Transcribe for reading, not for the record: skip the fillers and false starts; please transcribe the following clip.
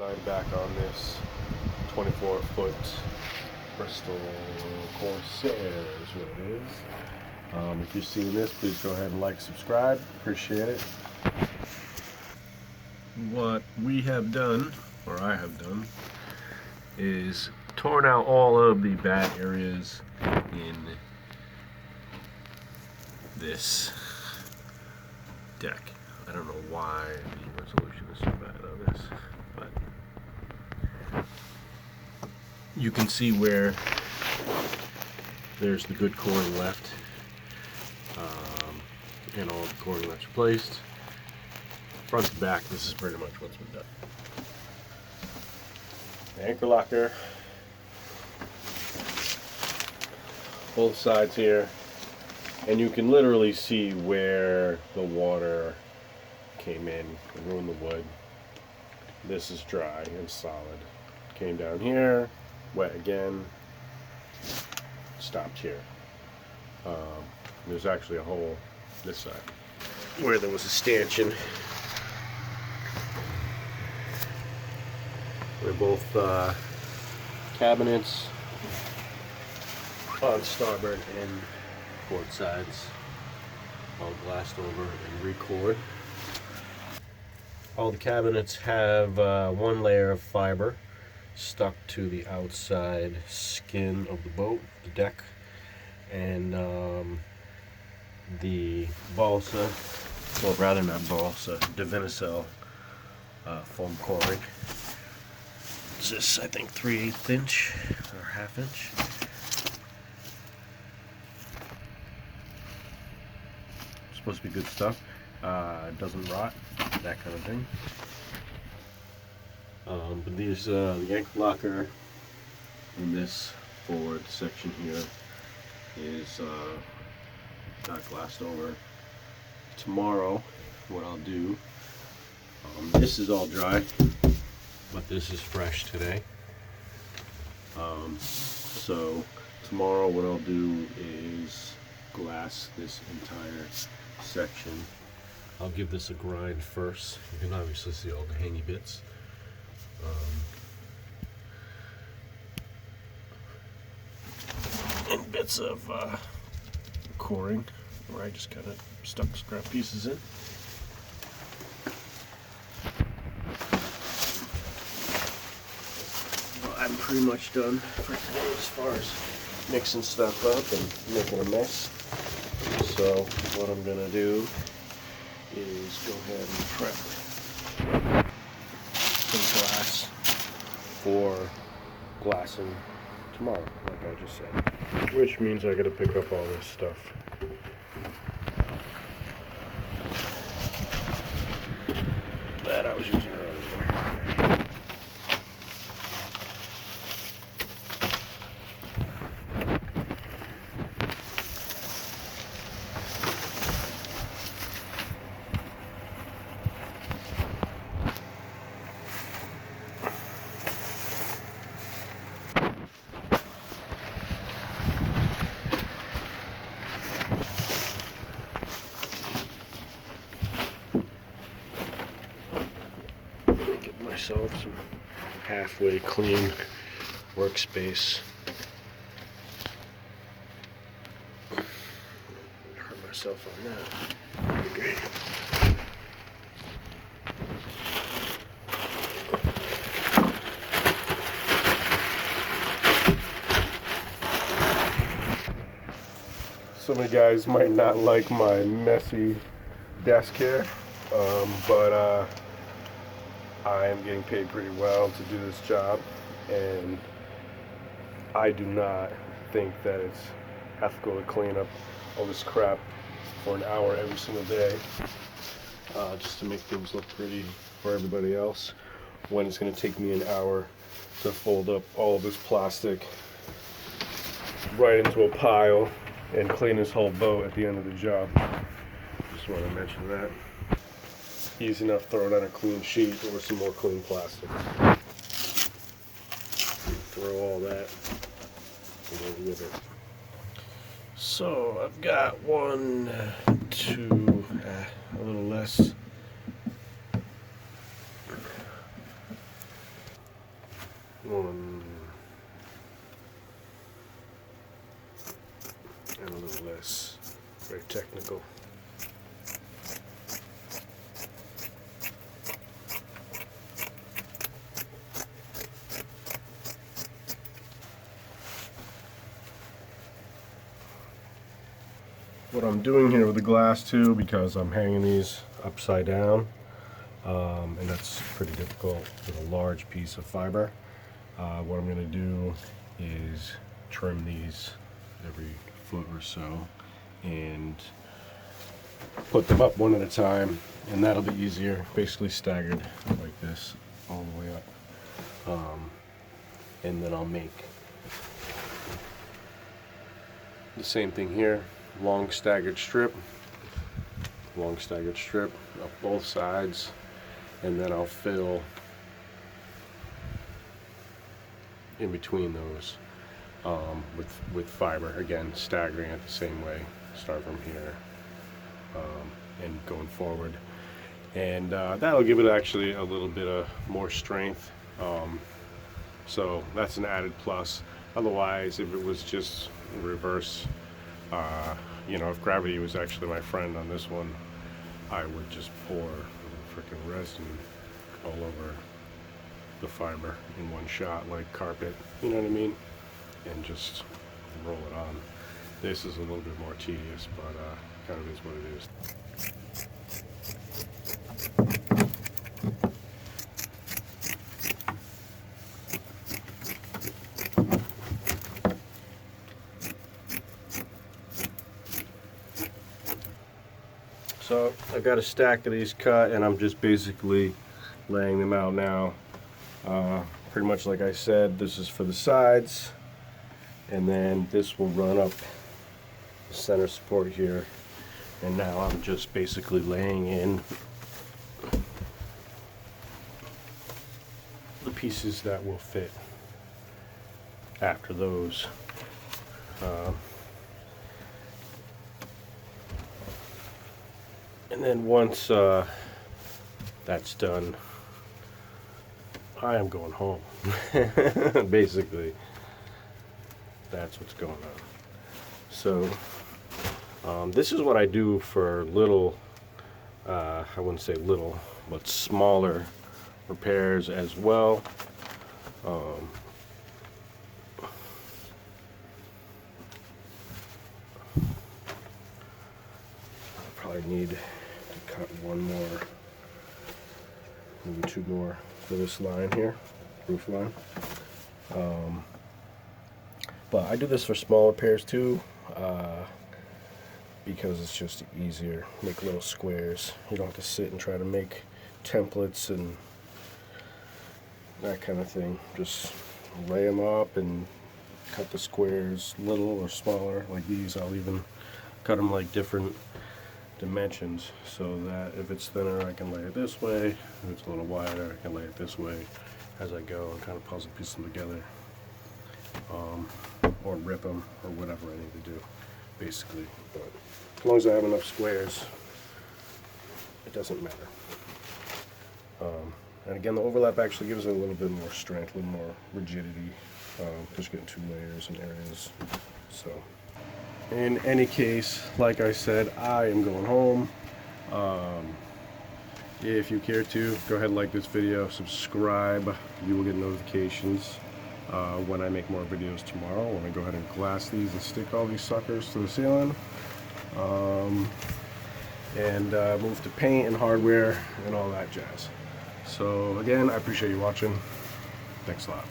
I'm back on this 24-foot Bristol Corsair is what it is. If you're seeing this, please go ahead and like, subscribe. Appreciate it. What we have done, or I have done, is torn out all of the bad areas in this deck. I don't know why the resolution is so bad on this, but you can see where there's the good coring left, and all the coring that's replaced. Front to back, this is pretty much what's been done. The anchor locker, both sides here, and you can literally see where the water came in and ruined the wood. This is dry and solid. Came down here, wet again, stopped here. There's actually a hole this side where there was a stanchion. They're both cabinets on starboard and port sides, all glassed over and recored. All the cabinets have one layer of fiber stuck to the outside skin of the boat, the deck, and the balsa, well, rather not balsa, Divinycell foam coring. It's this, I think, 3/8 inch or 1/2 inch. Supposed to be good stuff. It doesn't rot, that kind of thing. But these, the anchor locker in this forward section here is not glassed over. Tomorrow, what I'll do, this is all dry, but this is fresh today. So tomorrow what I'll do is glass this entire section. I'll give this a grind first. You can obviously see all the hangy bits. And bits of coring where I just kind of stuck scrap pieces in. Well, I'm pretty much done for today as far as mixing stuff up and making a mess. So what I'm going to do is go ahead and prep some glass for glassing tomorrow, like I just said. Which means I gotta pick up all this stuff. That I was using earlier. Myself some halfway clean workspace. Hurt myself on that. Okay. Some of you guys might not like my messy desk here, but I am getting paid pretty well to do this job, and I do not think that it's ethical to clean up all this crap for an hour every single day just to make things look pretty for everybody else, when it's going to take me an hour to fold up all of this plastic right into a pile and clean this whole boat at the end of the job. Just want to mention that. Easy enough, throw it on a clean sheet or some more clean plastic. Throw all that and with it. So I've got 1, 2, a little less, one and a little less. Very technical. What I'm doing here with the glass too, because I'm hanging these upside down, and that's pretty difficult with a large piece of fiber. What I'm going to do is trim these every foot or so and put them up one at a time, and that'll be easier. Basically staggered like this all the way up, and then I'll make the same thing here. Long staggered strip up both sides, and then I'll fill in between those with fiber, again staggering it the same way. Start from here and going forward, and that'll give it actually a little bit of more strength, so that's an added plus. Otherwise, if it was just reverse, you know, if gravity was actually my friend on this one, I would just pour freaking resin all over the fiber in one shot, like carpet, you know what I mean, and just roll it on. This is a little bit more tedious, but kind of is what it is. So I've got a stack of these cut, and I'm just basically laying them out now. Pretty much like I said, this is for the sides, and then this will run up the center support here. And now I'm just basically laying in the pieces that will fit after those. And then once that's done, I am going home. Basically, that's what's going on. So this is what I do for little, I wouldn't say little, but smaller repairs as well. Probably need to cut one more, maybe two more for this line here, roof line. But I do this for small repairs too, because it's just easier. Make little squares. You don't have to sit and try to make templates and that kind of thing. Just lay them up and cut the squares little or smaller. Like these, I'll even cut them like different dimensions, so that if it's thinner I can lay it this way, if it's a little wider I can lay it this way as I go, and kind of puzzle piece them together, or rip them, or whatever I need to do basically. But as long as I have enough squares, it doesn't matter. And again, the overlap actually gives it a little bit more strength, a little more rigidity, because you're getting two layers in areas. So in any case, like I said, I am going home. If you care to, go ahead and like this video, subscribe. You will get notifications when I make more videos tomorrow. When I go ahead and glass these and stick all these suckers to the ceiling, and move to paint and hardware and all that jazz. So again, I appreciate you watching. Thanks a lot.